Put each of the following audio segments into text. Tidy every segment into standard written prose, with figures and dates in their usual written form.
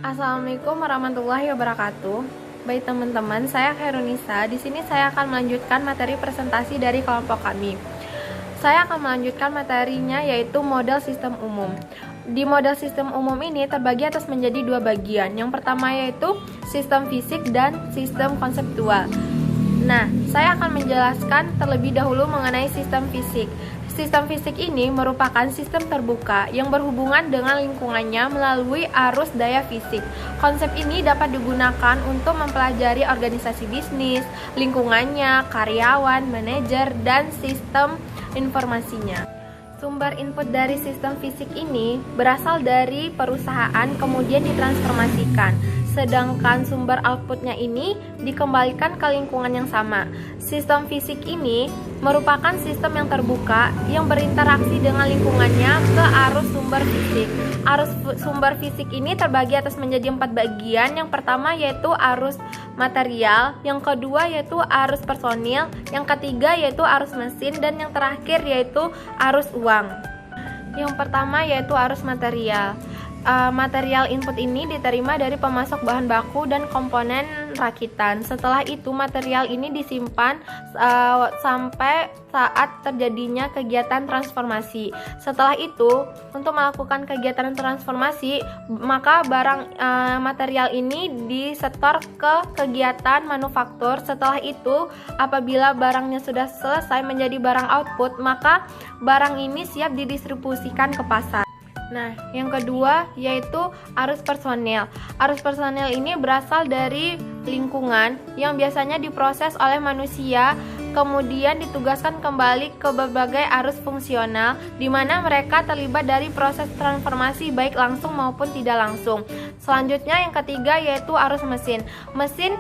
Assalamualaikum warahmatullahi wabarakatuh. Baik teman-teman, saya Khairunisa. Di sini saya akan melanjutkan materi presentasi dari kelompok kami. Saya akan melanjutkan materinya yaitu model sistem umum. Di model sistem umum ini terbagi atas menjadi dua bagian. Yang pertama yaitu sistem fisik dan sistem konseptual. Nah, saya akan menjelaskan terlebih dahulu mengenai sistem fisik. Sistem fisik ini merupakan sistem terbuka yang berhubungan dengan lingkungannya melalui arus daya fisik. Konsep ini dapat digunakan untuk mempelajari organisasi bisnis, lingkungannya, karyawan, manajer, dan sistem informasinya. Sumber input dari sistem fisik ini berasal dari perusahaan kemudian ditransformasikan, sedangkan sumber outputnya ini dikembalikan ke lingkungan yang sama. Sistem fisik ini merupakan sistem yang terbuka yang berinteraksi dengan lingkungannya ke arus sumber fisik. Arus sumber fisik ini terbagi atas menjadi 4 bagian. Yang pertama yaitu arus material, yang kedua yaitu arus personil, yang ketiga yaitu arus mesin, dan yang terakhir yaitu arus uang. Yang pertama yaitu arus material. Material input ini diterima dari pemasok bahan baku dan komponen rakitan. Setelah itu material ini disimpan sampai saat terjadinya kegiatan transformasi. Setelah itu, untuk melakukan kegiatan transformasi, maka barang material ini disetor ke kegiatan manufaktur. Setelah itu, apabila barangnya sudah selesai menjadi barang output, maka barang ini siap didistribusikan ke pasar. Nah, yang kedua yaitu arus personel. Arus personel ini berasal dari lingkungan yang biasanya diproses oleh manusia, kemudian ditugaskan kembali ke berbagai arus fungsional, di mana mereka terlibat dari proses transformasi baik langsung maupun tidak langsung. Selanjutnya yang ketiga yaitu arus mesin. Mesin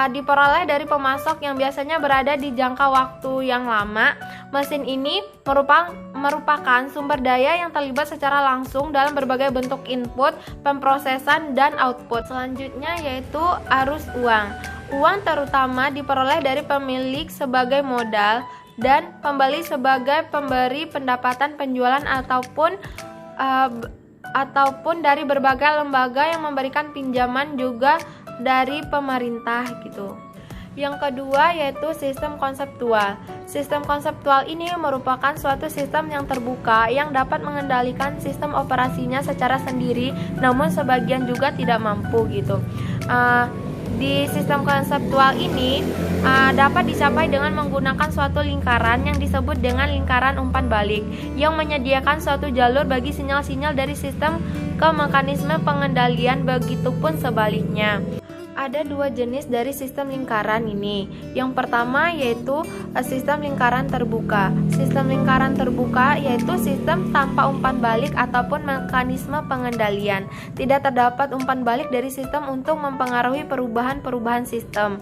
diperoleh dari pemasok yang biasanya berada di jangka waktu yang lama. Mesin ini merupakan sumber daya yang terlibat secara langsung dalam berbagai bentuk input, pemrosesan, dan output. Selanjutnya yaitu arus uang. Uang terutama diperoleh dari pemilik sebagai modal dan pembeli sebagai pemberi pendapatan penjualan ataupun dari berbagai lembaga yang memberikan pinjaman, juga dari pemerintah gitu. Yang kedua yaitu sistem konseptual. Sistem konseptual ini merupakan suatu sistem yang terbuka yang dapat mengendalikan sistem operasinya secara sendiri, namun sebagian juga tidak mampu gitu. Di sistem konseptual ini dapat dicapai dengan menggunakan suatu lingkaran yang disebut dengan lingkaran umpan balik yang menyediakan suatu jalur bagi sinyal-sinyal dari sistem ke mekanisme pengendalian, begitupun sebaliknya. Ada dua jenis dari sistem lingkaran ini. Yang pertama yaitu sistem lingkaran terbuka. Sistem lingkaran terbuka yaitu sistem tanpa umpan balik ataupun mekanisme pengendalian. Tidak terdapat umpan balik dari sistem untuk mempengaruhi perubahan sistem.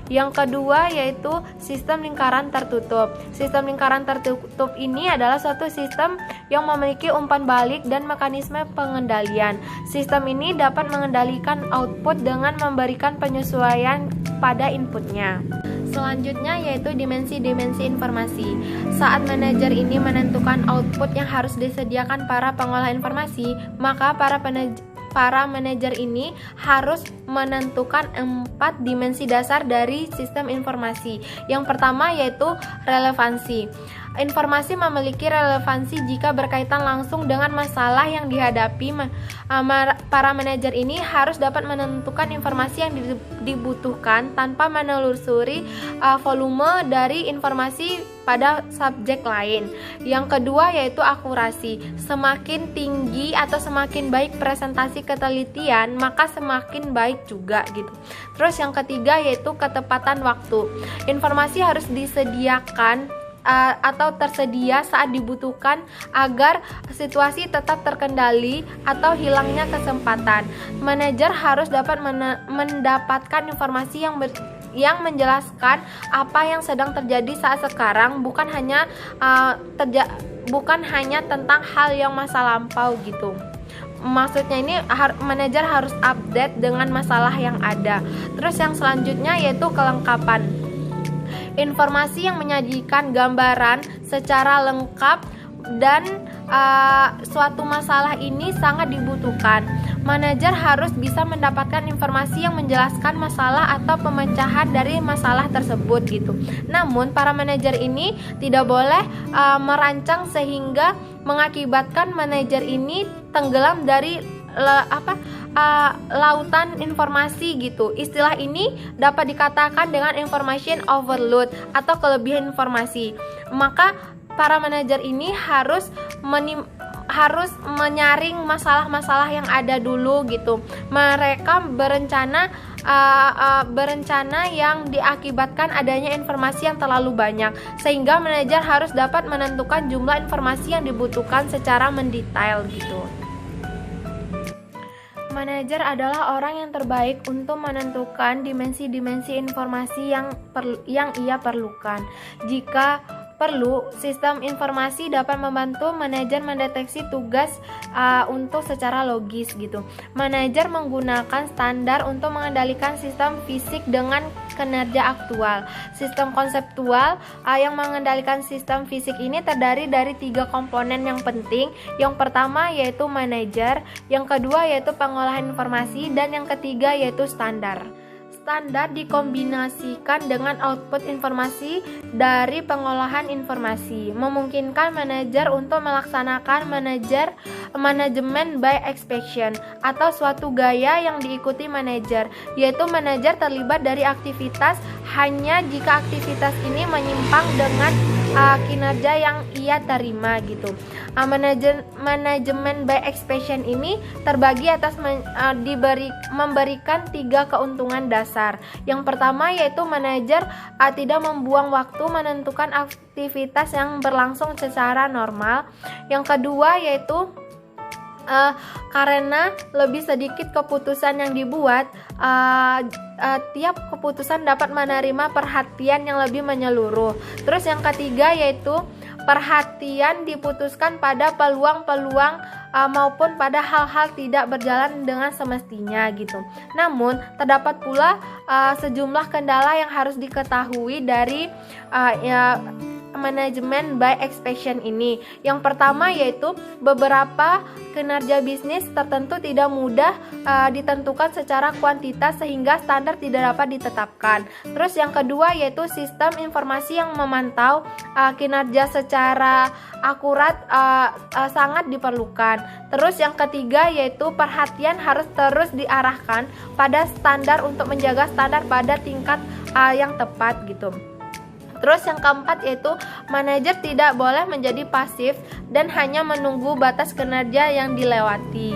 Yang kedua yaitu sistem lingkaran tertutup. Sistem lingkaran tertutup ini adalah suatu sistem yang memiliki umpan balik dan mekanisme pengendalian. Sistem ini dapat mengendalikan output dengan memberikan penyesuaian pada inputnya. Selanjutnya yaitu dimensi-dimensi informasi. Saat manajer ini menentukan output yang harus disediakan para pengolah informasi, maka para manajer ini harus menentukan 4 dimensi dasar dari sistem informasi. Yang pertama yaitu relevansi. Informasi memiliki relevansi jika berkaitan langsung dengan masalah yang dihadapi. Para manajer ini harus dapat menentukan informasi yang dibutuhkan tanpa menelusuri volume dari informasi pada subjek lain. Yang kedua yaitu akurasi. Semakin tinggi atau semakin baik presentasi ketelitian, maka semakin baik juga gitu. Terus yang ketiga yaitu ketepatan waktu. Informasi harus disediakan atau tersedia saat dibutuhkan agar situasi tetap terkendali atau hilangnya kesempatan. Manajer harus dapat mendapatkan informasi yang menjelaskan apa yang sedang terjadi saat sekarang, bukan hanya tentang hal yang masa lampau gitu. Maksudnya ini manajer harus update dengan masalah yang ada. Terus yang selanjutnya yaitu kelengkapan. Informasi yang menyajikan gambaran secara lengkap dan suatu masalah ini sangat dibutuhkan. Manajer harus bisa mendapatkan informasi yang menjelaskan masalah atau pemecahan dari masalah tersebut gitu. Namun para manajer ini tidak boleh merancang sehingga mengakibatkan manajer ini tenggelam dari lautan informasi gitu. Istilah ini dapat dikatakan dengan information overload atau kelebihan informasi. Maka para manajer ini harus menyaring masalah-masalah yang ada dulu gitu. Mereka berencana yang diakibatkan adanya informasi yang terlalu banyak, sehingga manajer harus dapat menentukan jumlah informasi yang dibutuhkan secara mendetail gitu. Manajer adalah orang yang terbaik untuk menentukan dimensi-dimensi informasi yang ia perlukan. Jika perlu, sistem informasi dapat membantu manajer mendeteksi tugas untuk secara logis gitu. Manajer menggunakan standar untuk mengendalikan sistem fisik dengan kinerja aktual. Sistem konseptual yang mengendalikan sistem fisik ini terdiri dari 3 komponen yang penting. Yang pertama yaitu manajer, yang kedua yaitu pengolahan informasi, dan yang ketiga yaitu standar. Standar dikombinasikan dengan output informasi dari pengolahan informasi, memungkinkan manajer untuk melaksanakan manajemen by exception atau suatu gaya yang diikuti manajer, yaitu manajer terlibat dari aktivitas hanya jika aktivitas ini menyimpang dengan kinerja yang ia terima gitu. Manajemen by exception ini terbagi atas memberikan 3 keuntungan dasar. Yang pertama yaitu manajer tidak membuang waktu menentukan aktivitas yang berlangsung secara normal. Yang kedua yaitu karena lebih sedikit keputusan yang dibuat, tiap keputusan dapat menerima perhatian yang lebih menyeluruh. Terus yang ketiga yaitu perhatian diputuskan pada peluang-peluang maupun pada hal-hal tidak berjalan dengan semestinya gitu. Namun terdapat pula sejumlah kendala yang harus diketahui dari manajemen by exception ini. Yang pertama yaitu beberapa kinerja bisnis tertentu tidak mudah ditentukan secara kuantitas sehingga standar tidak dapat ditetapkan. Terus yang kedua yaitu sistem informasi yang memantau kinerja secara akurat sangat diperlukan. Terus yang ketiga yaitu perhatian harus terus diarahkan pada standar untuk menjaga standar pada tingkat yang tepat gitu. Terus yang keempat yaitu manajer tidak boleh menjadi pasif dan hanya menunggu batas kinerja yang dilewati.